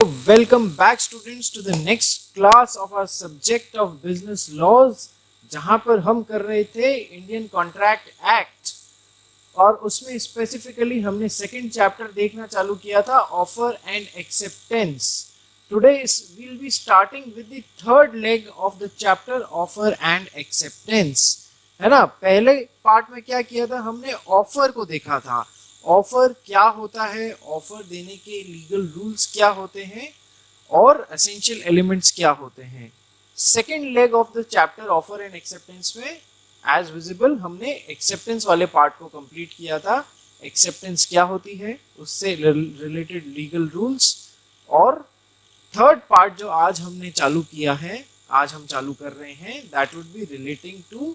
Welcome back students to the next class of our subject of business laws, जहां पर हम कर रहे थे इंडियन कॉन्ट्रैक्ट एक्ट और उसमें स्पेसिफिकली हमने सेकंड चैप्टर देखना चालू किया था, offer and acceptance. Today we'll be starting with the third leg of the chapter offer and acceptance. है ना, पहले पार्ट में क्या किया था, हमने ऑफर को देखा था. ऑफर क्या होता है, ऑफर देने के लीगल रूल्स क्या होते हैं और एसेंशियल एलिमेंट्स क्या होते हैं. Second leg of the chapter offer and acceptance में एज विजिबल हमने एक्सेप्टेंस वाले पार्ट को कंप्लीट किया था. एक्सेप्टेंस क्या होती है, उससे रिलेटेड लीगल रूल्स. और थर्ड पार्ट जो आज हमने चालू किया है, आज हम चालू कर रहे हैं, that would be relating to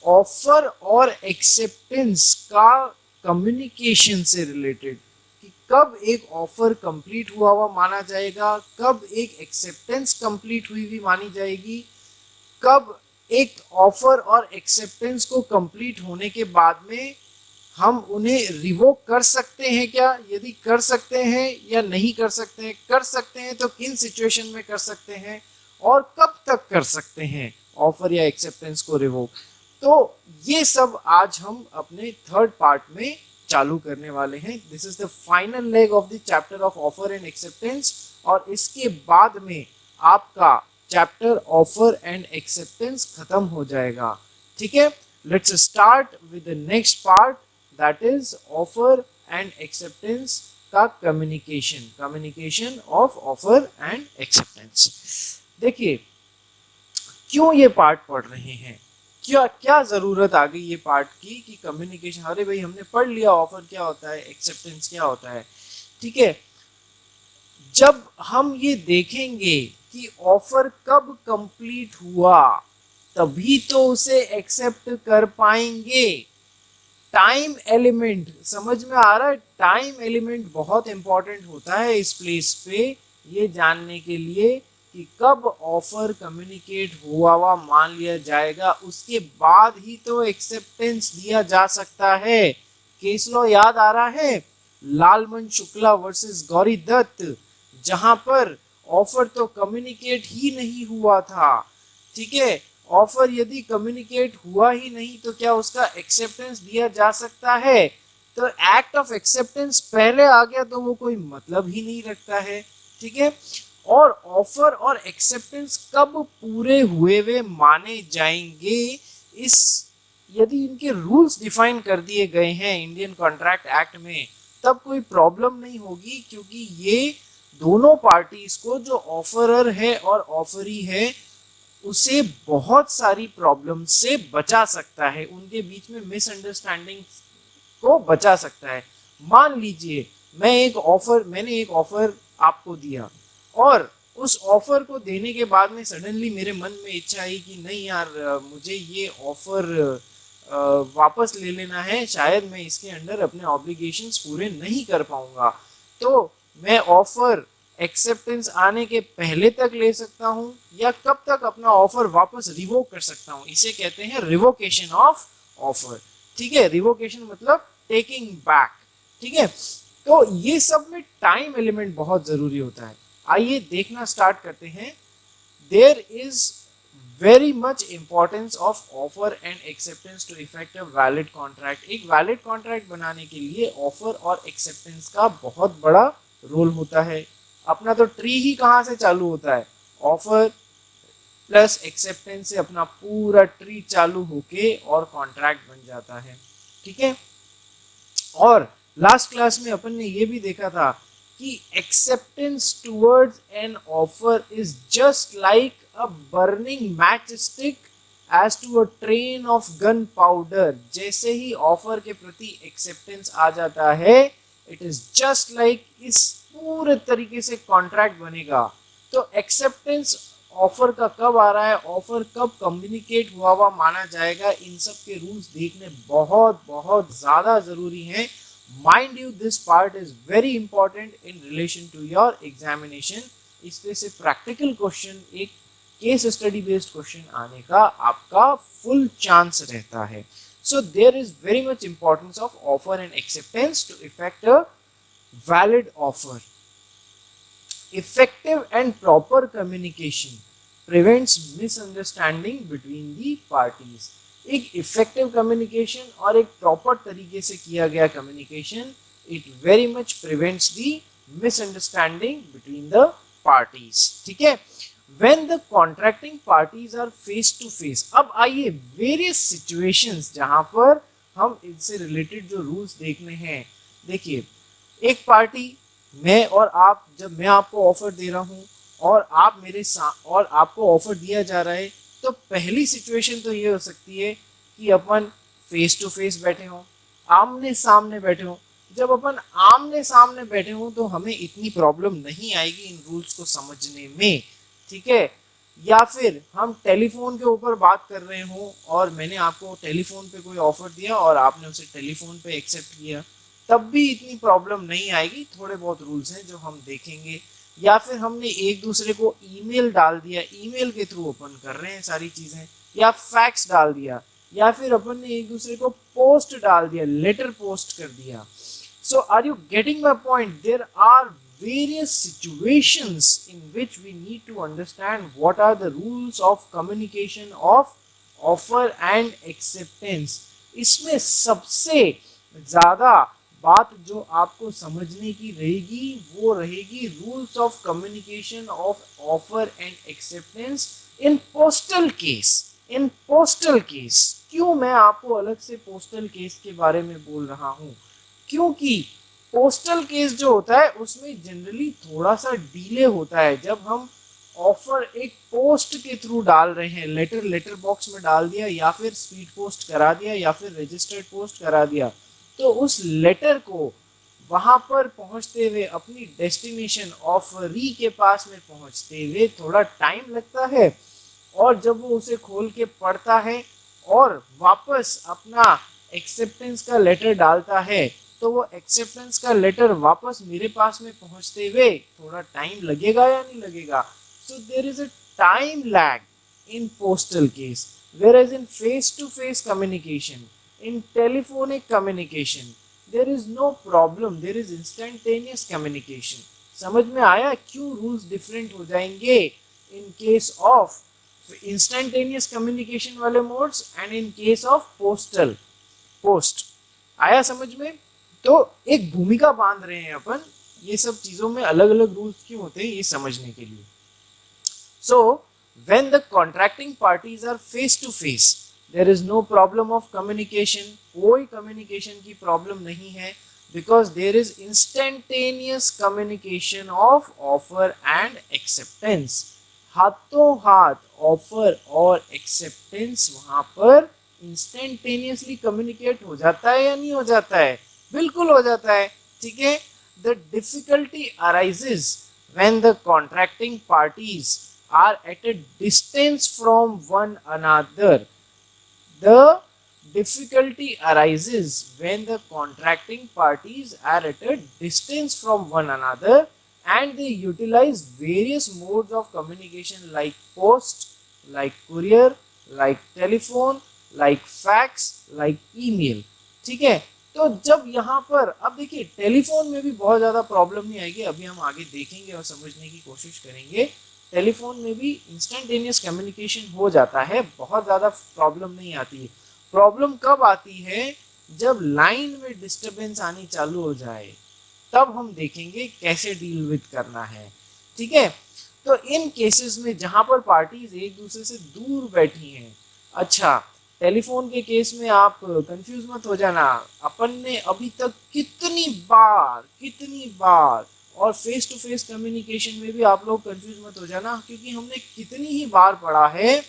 offer और एक्सेप्टेंस का कम्युनिकेशन से रिलेटेड, कि कब एक ऑफर कंप्लीट हुआ माना जाएगा, कब एक एक्सेप्टेंस कंप्लीट हुई मानी जाएगी, कब एक ऑफर और एक्सेप्टेंस को कंप्लीट होने के बाद में हम उन्हें रिवोक कर सकते हैं क्या, यदि कर सकते हैं या नहीं कर सकते हैं तो किन सिचुएशन में कर सकते हैं और कब तक कर सकते हैं ऑफर या एक्सेप्टेंस को रिवोक. तो ये सब आज हम अपने थर्ड पार्ट में चालू करने वाले हैं. This is the final leg of the chapter of offer and acceptance और इसके बाद में आपका चैप्टर ऑफर एंड एक्सेप्टेंस खत्म हो जाएगा. ठीक है, let's start with the next part, that is offer and acceptance का communication of offer and acceptance. देखिए, क्यों ये पार्ट पढ़ रहे हैं, क्या जरूरत आ गई ये पार्ट की कि कम्युनिकेशन. अरे भाई, हमने पढ़ लिया ऑफर क्या होता है, एक्सेप्टेंस क्या होता है. ठीक है, जब हम ये देखेंगे कि ऑफर कब कंप्लीट हुआ तभी तो उसे एक्सेप्ट कर पाएंगे. टाइम एलिमेंट समझ में आ रहा है, टाइम एलिमेंट बहुत इंपॉर्टेंट होता है इस प्लेस पे, ये जानने के लिए कि कब ऑफर कम्युनिकेट हुआ मान लिया जाएगा, उसके बाद ही तो एक्सेप्टेंस दिया जा सकता है. केस लॉ याद आ रहा है, लालमन शुक्ला वर्सेस गौरी दत्त, जहां पर ऑफर तो कम्युनिकेट ही नहीं हुआ था. ठीक है, ऑफर यदि कम्युनिकेट हुआ ही नहीं तो क्या उसका एक्सेप्टेंस दिया जा सकता है. तो एक्ट ऑफ एक्सेप्टेंस पहले आ गया तो वो कोई मतलब ही नहीं रखता है. ठीक है, और ऑफर और एक्सेप्टेंस कब पूरे हुए माने जाएंगे, इस यदि इनके रूल्स डिफाइन कर दिए गए हैं इंडियन कॉन्ट्रैक्ट एक्ट में तब कोई प्रॉब्लम नहीं होगी, क्योंकि ये दोनों पार्टीज को, जो ऑफरर है और ऑफरी है, उसे बहुत सारी प्रॉब्लम से बचा सकता है, उनके बीच में मिसअंडरस्टैंडिंग को बचा सकता है. मान लीजिए मैंने एक ऑफर आपको दिया और उस ऑफर को देने के बाद में सडनली मेरे मन में इच्छा आई कि नहीं यार, मुझे ये ऑफर वापस ले लेना है, शायद मैं इसके अंडर अपने ऑब्लिगेशंस पूरे नहीं कर पाऊंगा. तो मैं ऑफर एक्सेप्टेंस आने के पहले तक ले सकता हूं या कब तक अपना ऑफर वापस रिवोक कर सकता हूं, इसे कहते हैं रिवोकेशन ऑफ ऑफर. ठीक है, रिवोकेशन मतलब टेकिंग बैक. ठीक है, तो ये सब में टाइम एलिमेंट बहुत जरूरी होता है. आइए देखना स्टार्ट करते हैं. There is very much importance of offer and acceptance to effect a valid contract. एक वैलिड कॉन्ट्रैक्ट बनाने के लिए ऑफर और एक्सेप्टेंस का बहुत बड़ा रोल होता है. अपना तो ट्री ही कहाँ से चालू होता है, ऑफर प्लस एक्सेप्टेंस से अपना पूरा ट्री चालू होके और कॉन्ट्रैक्ट बन जाता है. ठीक है, और लास्ट क्लास में अपन ने ये भी देखा था कि acceptance towards an offer is just like a burning matchstick as to a train of gunpowder. जैसे ही ऑफर के प्रति एक्सेप्टेंस आ जाता है, इट इज जस्ट लाइक इस पूरे तरीके से कॉन्ट्रैक्ट बनेगा. तो एक्सेप्टेंस ऑफर का कब आ रहा है, ऑफर कब कम्युनिकेट हुआ माना जाएगा, इन सब के रूल्स देखने बहुत बहुत ज्यादा जरूरी हैं. Mind you, this part is very important in relation to your examination. इसमें से प्रैक्टिकल क्वेश्चन, एक केस स्टडी बेस्ड क्वेश्चन आने का आपका फुल चांस रहता है. So there is very much importance of offer and acceptance to effect a valid offer. effective and proper communication prevents misunderstanding between the parties. एक effective communication और एक proper तरीके से किया गया communication, it very much prevents the misunderstanding between the parties. ठीक है, when the contracting parties are face to face. अब आइए वेरियस सिचुएशंस जहां पर हम इनसे रिलेटेड जो रूल्स देखने हैं. देखिए, एक पार्टी मैं और आप, जब मैं आपको ऑफर दे रहा हूं और आप मेरे साथ और आपको ऑफर दिया जा रहा है, तो पहली सिचुएशन तो ये हो सकती है कि अपन फेस टू फेस बैठे हों, आमने सामने बैठे हों. जब अपन आमने सामने बैठे हों तो हमें इतनी प्रॉब्लम नहीं आएगी इन रूल्स को समझने में. ठीक है, या फिर हम टेलीफोन के ऊपर बात कर रहे हों और मैंने आपको टेलीफोन पे कोई ऑफर दिया और आपने उसे टेलीफोन पे एक्सेप्ट किया, तब भी इतनी प्रॉब्लम नहीं आएगी. थोड़े बहुत रूल्स हैं जो हम देखेंगे. या फिर हमने एक दूसरे को ईमेल डाल दिया, ईमेल के थ्रू ओपन कर रहे हैं सारी चीजें, या फैक्स डाल दिया, या फिर अपन ने एक दूसरे को पोस्ट डाल दिया, लेटर पोस्ट कर दिया. So are you getting my point? There are various situations in which we need to understand what are the rules of communication of offer and acceptance. इसमें सबसे ज्यादा बात जो आपको समझने की रहेगी वो रहेगी rules of communication of offer and acceptance in postal case. In postal case क्यों मैं आपको अलग से पोस्टल केस के बारे में बोल रहा हूँ? क्योंकि पोस्टल केस जो होता है उसमें जनरली थोड़ा सा डिले होता है. जब हम ऑफर एक पोस्ट के थ्रू डाल रहे हैं, लेटर बॉक्स में डाल दिया, या फिर स्पीड पोस्ट करा दिया, या फिर रजिस्टर्ड पोस्ट करा दिया, तो उस लेटर को वहां पर पहुंचते हुए, अपनी डेस्टिनेशन ऑफरी के पास में पहुंचते हुए थोड़ा टाइम लगता है. और जब वो उसे खोल के पढ़ता है और वापस अपना एक्सेप्टेंस का लेटर डालता है, तो वो एक्सेप्टेंस का लेटर वापस मेरे पास में पहुंचते हुए थोड़ा टाइम लगेगा या नहीं लगेगा? So there is a time lag in postal case, whereas in face to face communication, in telephonic communication, there is no problem, there is instantaneous communication. समझ में आया क्यों रूल्स डिफरेंट हो जाएंगे in case of instantaneous communication वाले modes and in case of post. आया समझ में? तो एक भूमिका बांध रहे हैं अपन, ये सब चीजों में अलग अलग रूल्स क्यों होते हैं ये समझने के लिए. So when the contracting parties are face to face, there is no problem of communication. कोई कम्युनिकेशन की प्रॉब्लम नहीं है, because there is instantaneous communication of offer and acceptance. हाथों हाथ ऑफर और एक्सेप्टेंस वहां पर इंस्टेंटेनियसली कम्युनिकेट हो जाता है या नहीं हो जाता है? बिल्कुल हो जाता है. ठीक है, the difficulty arises when the contracting parties are at a distance from one another. The difficulty arises when the contracting parties are at a distance from one another and they utilize various modes of communication like post, like courier, like telephone, like fax, like email. ठीक है, तो जब यहाँ पर अब देखिए telephone में भी बहुत ज़्यादा प्रॉब्लम नहीं आएगी, अभी हम आगे देखेंगे और समझने की कोशिश करेंगे. टेलीफोन में भी इंस्टेंटेनियस कम्युनिकेशन हो जाता है, बहुत ज़्यादा प्रॉब्लम नहीं आती है. प्रॉब्लम कब आती है? जब लाइन में डिस्टरबेंस आनी चालू हो जाए, तब हम देखेंगे कैसे डील विद करना है. ठीक है, तो इन केसेस में जहां पर पार्टीज एक दूसरे से दूर बैठी हैं. अच्छा, टेलीफोन के केस में आप कंफ्यूज मत हो जाना, अपन ने अभी तक कितनी बार और फेस टू फेस कम्युनिकेशन में भी आप लोग कंफ्यूज मत हो जाना, क्योंकि हमने कितनी ही बार पढ़ा है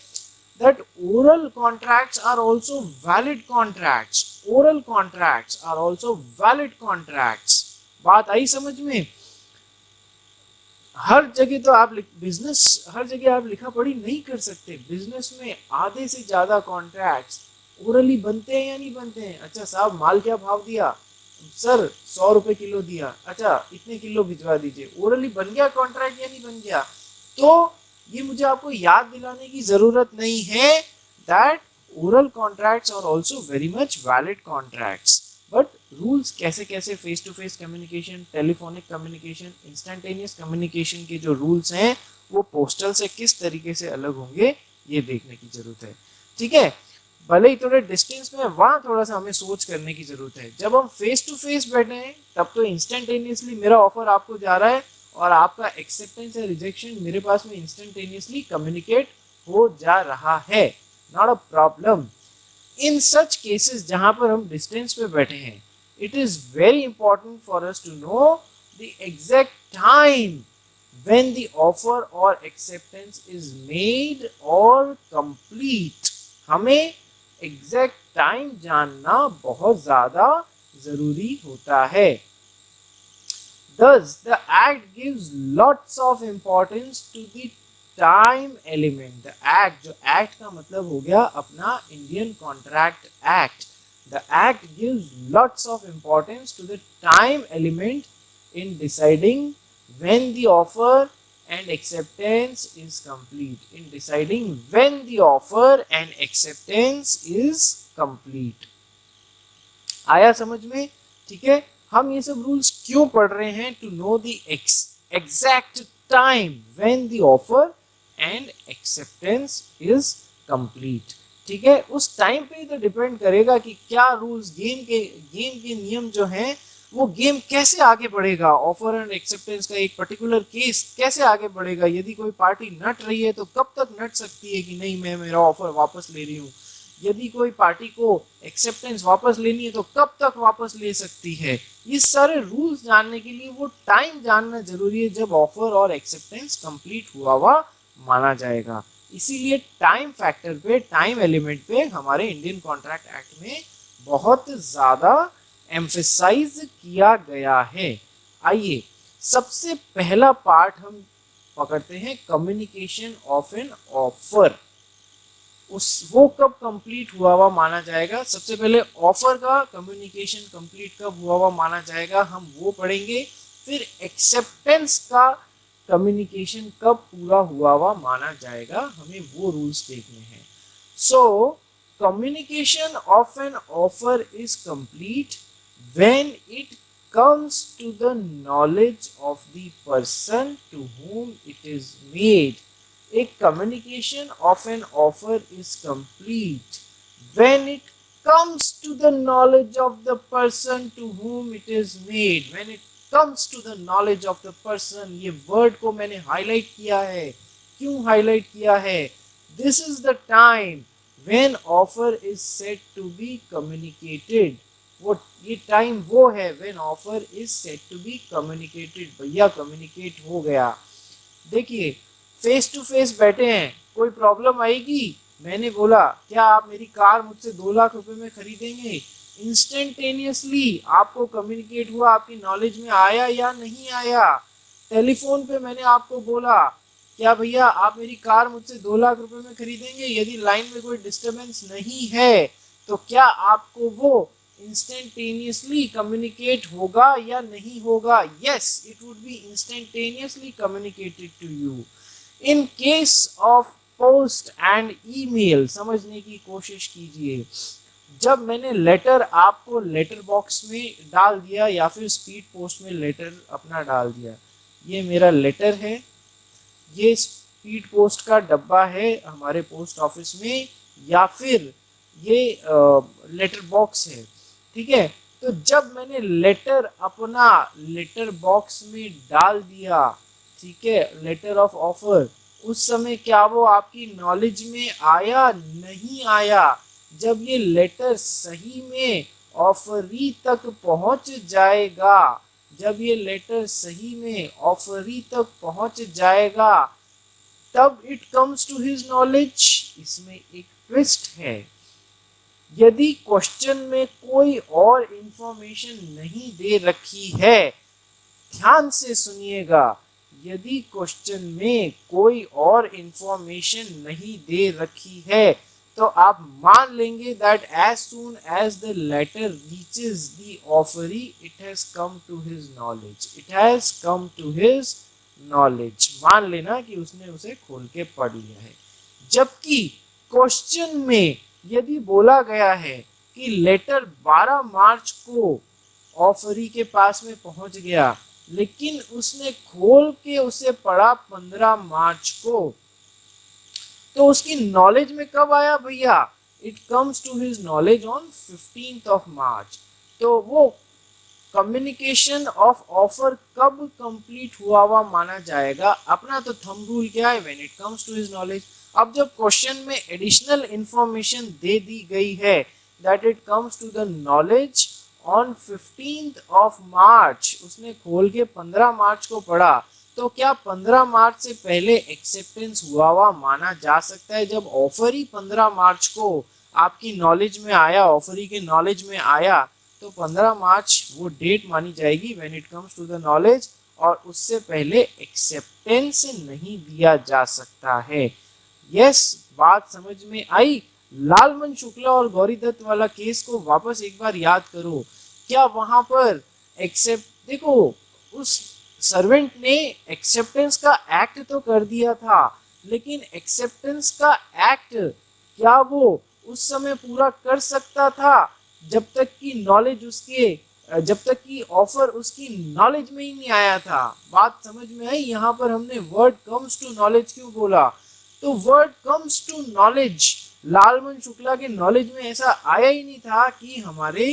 that oral contracts are also valid contracts. Oral contracts are also valid contracts. बात आई समझ में? हर जगह तो आप हर जगह आप लिखा पढ़ी नहीं कर सकते. बिजनेस में आधे से ज्यादा कॉन्ट्रैक्ट्स ओरली बनते हैं या नहीं बनते हैं? अच्छा साहब, माल क्या भाव दिया सर? 100 रुपए किलो दिया. अच्छा, इतने किलो भिजवा दीजिए. ओरली बन गया कॉन्ट्रैक्ट या नहीं बन गया? तो ये मुझे आपको याद दिलाने की जरूरत नहीं है that oral contracts are also very much valid contracts, but rules कैसे कैसे face to face communication, telephonic communication, instantaneous communication के जो रूल्स हैं वो पोस्टल से किस तरीके से अलग होंगे ये देखने की जरूरत है। ठीक है, भले ही थोड़े डिस्टेंस में, वहाँ थोड़ा सा हमें सोच करने की जरूरत है। जब हम फेस टू फेस बैठे हैं तब तो इंस्टेंटेनियसली मेरा ऑफर आपको जा रहा है और आपका एक्सेप्टेंस या रिजेक्शन मेरे पास में इंस्टेंटेनियसली कम्युनिकेट हो जा रहा है, not a problem. In such cases जहां पर हम डिस्टेंस पे बैठे हैं, it is very important for us to know the exact time when the offer or acceptance is made or complete। हमें एग्जैक्ट टाइम जानना बहुत ज्यादा जरूरी होता है। Thus, the act gives lots of importance to the time element. The act, जो act का मतलब हो गया अपना Indian contract act, the act gives lots of importance to the time element in deciding when the offer and acceptance is complete, in deciding when the offer and acceptance is complete। आया समझ में? ठीक है, हम ये सब rules क्यों पढ़ रहे हैं? To know the exact time when the offer and acceptance is complete. ठीक है, उस टाइम पे तो डिपेंड करेगा कि क्या रूल्स, गेम के नियम जो हैं वो गेम कैसे आगे बढ़ेगा, ऑफर एंड एक्सेप्टेंस का एक पर्टिकुलर केस कैसे आगे बढ़ेगा। यदि कोई पार्टी नट रही है तो कब तक नट सकती है कि नहीं मैं मेरा ऑफर वापस ले रही हूँ। यदि कोई पार्टी को एक्सेप्टेंस वापस लेनी है तो कब तक वापस ले सकती है। ये सारे रूल्स जानने के लिए वो टाइम जानना जरूरी है जब ऑफर और एक्सेप्टेंस कंप्लीट हुआ माना जाएगा। इसीलिए टाइम फैक्टर पे, टाइम एलिमेंट पे हमारे इंडियन कॉन्ट्रैक्ट एक्ट में बहुत ज्यादा एम्फेसाइज किया गया है। आइए सबसे पहला पार्ट हम पकड़ते हैं, कम्युनिकेशन ऑफ एन ऑफर। वो कब कंप्लीट हुआ माना जाएगा। सबसे पहले ऑफर का कम्युनिकेशन कंप्लीट कब हुआ माना जाएगा, हम वो पढ़ेंगे। फिर एक्सेप्टेंस का कम्युनिकेशन कब पूरा हुआ माना जाएगा, हमें वो रूल्स देखने हैं। सो communication of an offer is complete when it comes to the knowledge of the person to whom it is made। A communication of an offer is complete when it comes to the knowledge of the person to whom it is made। when it comes to the knowledge of the person, ये word को मैंने highlight किया है। क्यों highlight किया है? This is the time when offer is said to be communicated। वो ये टाइम वो है when offer is said to be communicated। भैया कम्युनिकेट हो गया। देखिए फेस टू फेस बैठे हैं, कोई प्रॉब्लम आएगी, मैंने बोला क्या आप मेरी कार मुझसे 2 लाख रुपए में खरीदेंगे, इंस्टेंटेनियसली आपको कम्युनिकेट हुआ, आपकी नॉलेज में आया या नहीं आया। टेलीफोन पे मैंने आपको बोला क्या भैया आप मेरी कार मुझसे 2 लाख रुपए में खरीदेंगे, यदि लाइन में कोई डिस्टरबेंस नहीं है तो क्या आपको वो इंस्टेंटेनियसली कम्युनिकेट होगा या नहीं होगा? Yes, it would be instantaneously communicated to you. In case of post and email समझने की कोशिश कीजिए। जब मैंने लेटर आपको लेटर बॉक्स में डाल दिया या फिर स्पीड पोस्ट में लेटर अपना डाल दिया, ये मेरा लेटर है, ये स्पीड पोस्ट का डब्बा है हमारे पोस्ट ऑफिस में, या फिर ये लेटर बॉक्स है। ठीक है, तो जब मैंने लेटर अपना लेटर बॉक्स में डाल दिया, ठीक है, लेटर ऑफ ऑफर, उस समय क्या वो आपकी नॉलेज में आया? नहीं आया। जब ये लेटर सही में ऑफरी तक पहुंच जाएगा, जब ये लेटर सही में ऑफरी तक पहुंच जाएगा तब it comes to his knowledge. इसमें एक ट्विस्ट है। यदि क्वेश्चन में कोई और इंफॉर्मेशन नहीं दे रखी है, ध्यान से सुनिएगा, यदि क्वेश्चन में कोई और इंफॉर्मेशन नहीं दे रखी है तो आप मान लेंगे that as soon as the letter reaches the offeree it has come to his knowledge, it has come to his knowledge। मान लेना कि उसने उसे खोल के पढ़ लिया है। जबकि क्वेश्चन में यदि बोला गया है कि लेटर 12 मार्च को ऑफरी के पास में पहुंच गया, लेकिन उसने खोल के उसे पढ़ा 15 मार्च को, तो उसकी नॉलेज में कब आया भैया? It comes to his knowledge on 15th of March. तो वो कम्युनिकेशन ऑफ ऑफर कब कंप्लीट हुआ हुआ माना जाएगा? अपना तो थंब रूल क्या है? When it comes to his knowledge. अब जब क्वेश्चन में एडिशनल इंफॉर्मेशन दे दी गई है that it comes to the knowledge on 15th of March, उसने खोल के 15 मार्च को पढ़ा, तो क्या 15 मार्च से पहले एक्सेप्टेंस हुआ हुआ माना जा सकता है? जब ऑफर ही 15 मार्च को आपकी नॉलेज में आया, ऑफरी के नॉलेज में आया, तो 15 मार्च वो डेट मानी जाएगी when it comes to the knowledge, और उससे पहले एक्सेप्टेंस नहीं दिया जा सकता है। यस, बात समझ में आई? लालमन शुक्ला और गौरी दत्त वाला केस को वापस एक बार याद करो। क्या वहां पर एक्सेप्ट, देखो उस सर्वेंट ने एक्सेप्टेंस का एक्ट तो कर दिया था, लेकिन एक्सेप्टेंस का एक्ट क्या वो उस समय पूरा कर सकता था जब तक कि नॉलेज उसके, जब तक कि ऑफर उसकी नॉलेज में ही नहीं आया था? बात समझ में आई? यहाँ पर हमने वर्ड कम्स टू नॉलेज क्यों बोला? तो word comes to knowledge, Lalman Shukla के नॉलेज में ऐसा आया ही नहीं था कि हमारे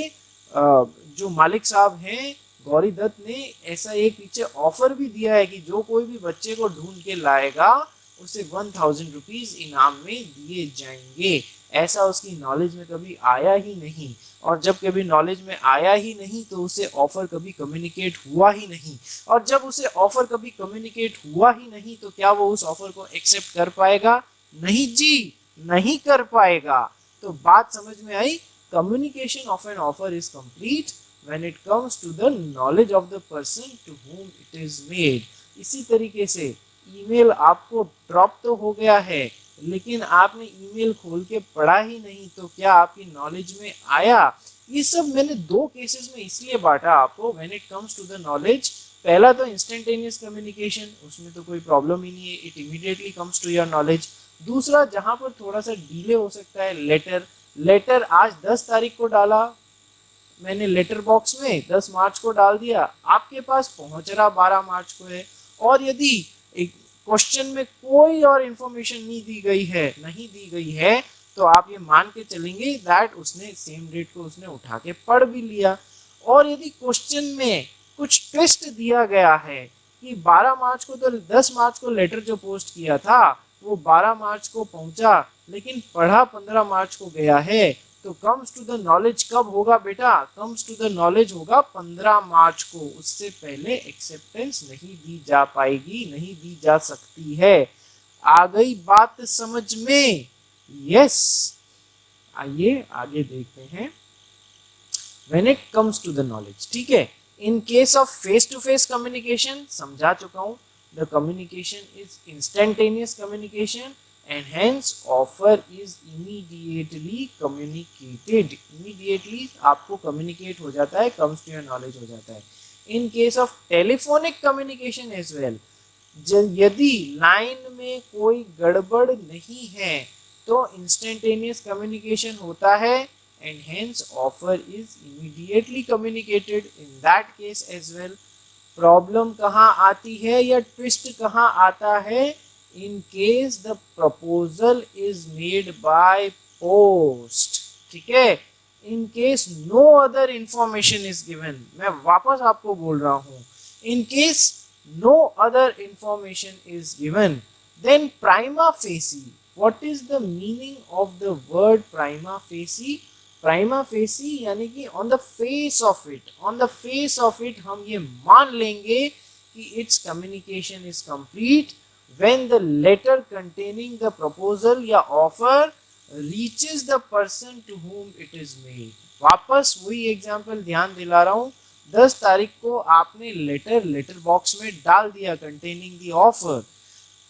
जो मालिक साहब हैं गौरी दत्त ने ऐसा एक पीछे ऑफर भी दिया है कि जो कोई भी बच्चे को ढूंढ के लाएगा उसे 1000 रुपीज इनाम में दिए जाएंगे। ऐसा उसकी नॉलेज में कभी आया ही नहीं, और जब कभी नॉलेज में आया ही नहीं तो उसे ऑफर कभी कम्युनिकेट हुआ ही नहीं, और जब उसे ऑफर कभी कम्युनिकेट हुआ ही नहीं तो क्या वो उस ऑफर को एक्सेप्ट कर पाएगा? नहीं जी, नहीं कर पाएगा। तो बात समझ में आई? Communication of an offer is complete when it comes to the knowledge of the person to whom it is made। इसी तरीके से ईमेल आपको ड्रॉप तो हो गया है, लेकिन आपने ईमेल खोल के पढ़ा ही नहीं, तो क्या आपकी नॉलेज में आया? ये सब मैंने दो केसेस में इसलिए बांटा आपको। When it comes to the knowledge, पहला तो इंस्टेंटेनियस कम्युनिकेशन, उसमें तो कोई प्रॉब्लम ही नहीं है, it immediately comes to your knowledge. दूसरा जहां पर थोड़ा सा डिले हो सकता है, लेटर आज 10 तारीख को डाला मैंने लेटर बॉक्स में, 10 मार्च को डाल दिया, आपके पास पहुंच रहा 12 मार्च को है। और यदि एक क्वेश्चन में कोई और इंफॉर्मेशन नहीं दी गई है तो आप ये मान के चलेंगे दैट उसने सेम डेट को उसने उठा के पढ़ भी लिया। और यदि क्वेश्चन में कुछ ट्विस्ट दिया गया है कि 12 मार्च को, तो 10 मार्च को लेटर जो पोस्ट किया था वो 12 मार्च को पहुंचा, लेकिन पढ़ा 15 मार्च को गया है, तो कम्स टू द नॉलेज कब होगा बेटा? कम्स टू द नॉलेज होगा 15 मार्च को, उससे पहले एक्सेप्टेंस नहीं दी जा पाएगी, नहीं दी जा सकती है। आ गई बात समझ में? यस, आइए आगे देखते हैं। When it comes to the knowledge, ठीक है, in case of face to face communication समझा चुका हूं, the communication is instantaneous communication and hence offer is immediately communicated। immediately आपको communicate हो जाता है, comes to your knowledge हो जाता है। in case of telephonic communication as well, यदि लाइन में कोई गड़बड़ नहीं है तो instantaneous communication होता है and hence offer is immediately communicated in that case as well। Problem कहाँ आती है या ट्विस्ट कहाँ आता है? in case the proposal is made by post, ठीक है, in case no other information is given। मैं वापस आपको बोल रहा हूं, in case no other information is given, then prima facie, what is the meaning of the word prima facie? prima facie यानी कि on the face of it, on the face of it हम ये मान लेंगे कि its communication is complete when the letter containing the proposal या offer reaches the person to whom it is made। वापस वही एग्जाम्पल ध्यान दिला रहा हूँ, 10 तारीख को आपने लेटर बॉक्स में डाल दिया containing the offer,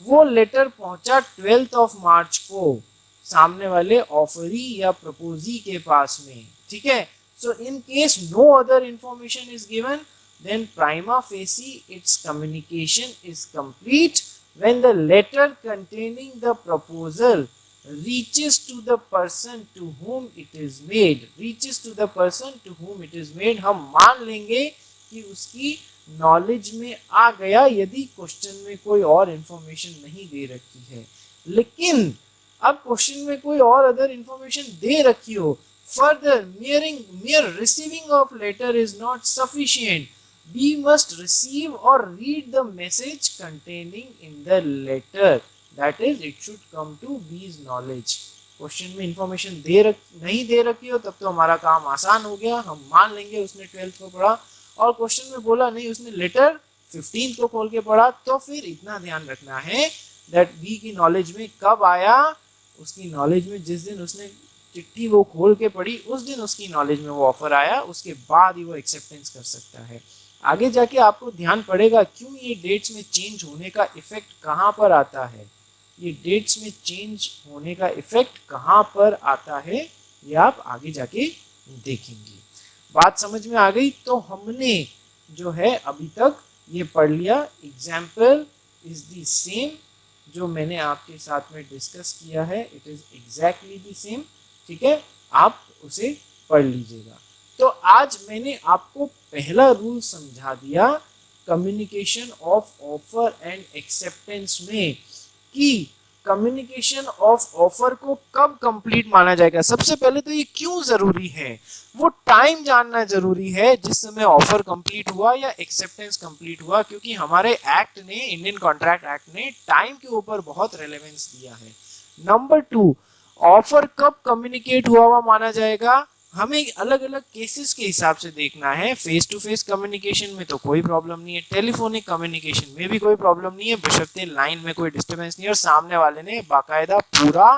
वो लेटर पहुंचा 12th ऑफ मार्च को सामने वाले ऑफरी या प्रपोजी के पास में, ठीक है। So in case no other information is given, then prima facie its communication is complete when the letter containing the proposal reaches to the person to whom it is made, reaches to the person to whom it is made, हम मान लेंगे कि उसकी knowledge में आ गया यदि question में कोई और इंफॉर्मेशन नहीं दे रखी है। लेकिन अब क्वेश्चन में कोई और अदर इंफॉर्मेशन दे रखी हो, further mere receiving of letter is not sufficient, we must receive or read the message containing in the letter, that is it should come to B's knowledge। Question में information नहीं दे रखी हो तब तो हमारा काम आसान हो गया, हम मान लेंगे उसने 12th को पढ़ा, और क्वेश्चन में बोला नहीं उसने लेटर 15 को खोल के पढ़ा, तो फिर इतना ध्यान रखना है दैट बी की नॉलेज में कब आया, उसकी नॉलेज में जिस दिन उसने चिट्ठी वो खोल के पढ़ी उस दिन उसकी नॉलेज में वो ऑफर आया, उसके बाद ही वो एक्सेप्टेंस कर सकता है। आगे जाके आपको ध्यान पड़ेगा क्यों ये डेट्स में चेंज होने का इफेक्ट कहाँ पर आता है, ये डेट्स में चेंज होने का इफेक्ट कहाँ पर आता है ये आप आगे जाके देखेंगे। बात समझ में आ गई? तो हमने जो है अभी तक ये पढ़ लिया, एग्जाम्पल इज द सेम जो मैंने आपके साथ में डिस्कस किया है, it is exactly the same, ठीक है, आप उसे पढ़ लीजिएगा। तो आज मैंने आपको पहला रूल समझा दिया communication of offer and acceptance में कि कम्युनिकेशन ऑफ ऑफर को कब कंप्लीट माना जाएगा। सबसे पहले तो ये क्यों जरूरी है, वो टाइम जानना जरूरी है जिस समय ऑफर कंप्लीट हुआ या एक्सेप्टेंस कंप्लीट हुआ, क्योंकि हमारे एक्ट ने, इंडियन कॉन्ट्रैक्ट एक्ट ने टाइम के ऊपर बहुत रेलेवेंस दिया है। नंबर 2, ऑफर कब कम्युनिकेट हुआ माना जाएगा, हमें अलग अलग केसेस के हिसाब से देखना है। फेस टू फेस कम्युनिकेशन में तो कोई प्रॉब्लम नहीं है, टेलीफोनिक कम्युनिकेशन में भी कोई प्रॉब्लम नहीं है, बशर्ते लाइन में कोई डिस्टर्बेंस नहीं है और सामने वाले ने बाकायदा पूरा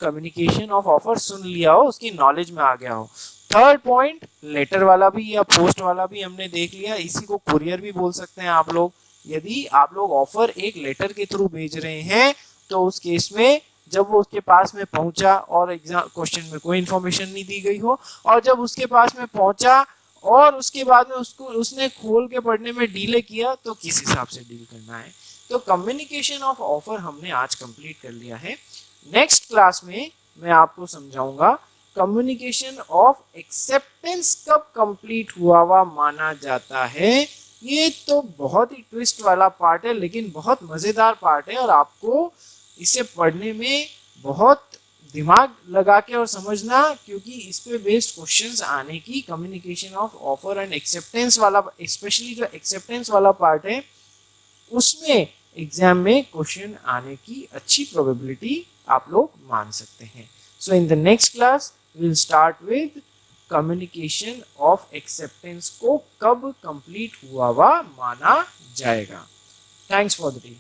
कम्युनिकेशन ऑफ ऑफर सुन लिया हो, उसकी नॉलेज में आ गया हो। थर्ड पॉइंट, लेटर वाला भी या पोस्ट वाला भी हमने देख लिया, इसी को कुरियर भी बोल सकते हैं आप लोग। यदि आप लोग ऑफर एक लेटर के थ्रू भेज रहे हैं तो उस केस में जब वो उसके पास में पहुंचा और एग्जाम क्वेश्चन में कोई इंफॉर्मेशन नहीं दी गई हो, और जब उसके पास में पहुंचा और उसके बाद में उसने खोल के पढ़ने में डीले किया, तो किस हिसाब से डील करना है। तो कम्युनिकेशन ऑफ ऑफर हमने आज कंप्लीट कर लिया है। नेक्स्ट क्लास में मैं आपको समझाऊंगा कम्युनिकेशन ऑफ एक्सेप्टेंस कब कंप्लीट हुआ माना जाता है। ये तो बहुत ही ट्विस्ट वाला पार्ट है, लेकिन बहुत मजेदार पार्ट है और आपको इसे पढ़ने में बहुत दिमाग लगा के और समझना, क्योंकि इस पे बेस्ड क्वेश्चंस आने की, communication of offer and acceptance वाला, स्पेशली जो एक्सेप्टेंस वाला पार्ट है उसमें एग्जाम में क्वेश्चन आने की अच्छी प्रोबेबिलिटी आप लोग मान सकते हैं। So in the next class we will start with communication of acceptance को कब कंप्लीट हुआ माना जाएगा। Thanks for the day.